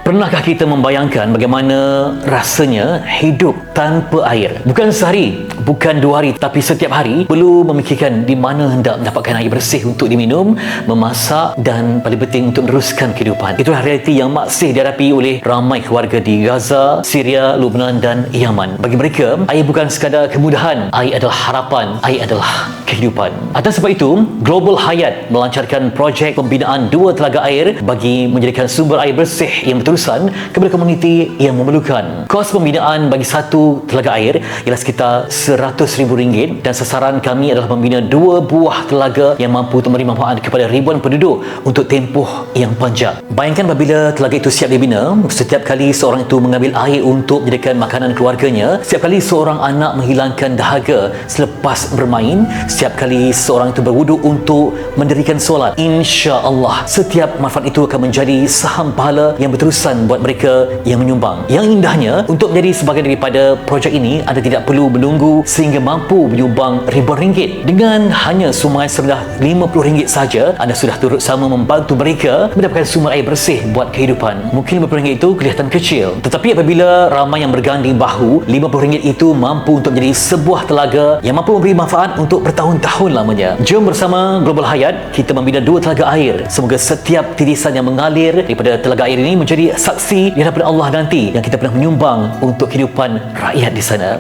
Pernahkah kita membayangkan bagaimana rasanya hidup tanpa air? Bukan sehari, bukan 2 hari, tapi setiap hari perlu memikirkan di mana hendak mendapatkan air bersih untuk diminum, memasak dan paling penting untuk meneruskan kehidupan. Itulah realiti yang masih dihadapi oleh ramai keluarga di Gaza, Syria, Lebanon dan Yaman. Bagi mereka, air bukan sekadar kemudahan, air adalah harapan, air adalah kehidupan. Atas sebab itu, Global Hayat melancarkan projek pembinaan 2 telaga air bagi menjadikan sumber air bersih yang berterusan kepada komuniti yang memerlukan. Kos pembinaan bagi 1 telaga air ialah sekitar RM100,000 dan sasaran kami adalah membina 2 buah telaga yang mampu untuk memberi manfaat kepada ribuan penduduk untuk tempoh yang panjang. Bayangkan apabila telaga itu siap dibina, setiap kali seorang itu mengambil air untuk menyediakan makanan keluarganya, setiap kali seorang anak menghilangkan dahaga selepas bermain, setiap kali seorang itu berwuduk untuk mendirikan solat, insya-Allah setiap manfaat itu akan menjadi saham pahala yang berterusan buat mereka yang menyumbang. Yang indahnya, untuk menjadi sebahagian daripada projek ini, anda tidak perlu menunggu sehingga mampu menyumbang ribuan ringgit. Dengan hanya sumbangan serendah RM50 saja, anda sudah turut sama membantu mereka mendapatkan sumber air bersih buat kehidupan. Mungkin RM50 itu kelihatan kecil, tetapi apabila ramai yang berganding bahu, RM50 itu mampu untuk menjadi sebuah telaga yang mampu memberi manfaat untuk bertahun-tahun lamanya. Jom bersama Global Hayat kita membina 2 telaga air. Semoga setiap titisan yang mengalir daripada telaga air ini menjadi saksi di hadapan Allah nanti yang kita pernah menyumbang untuk kehidupan rakyat di sana.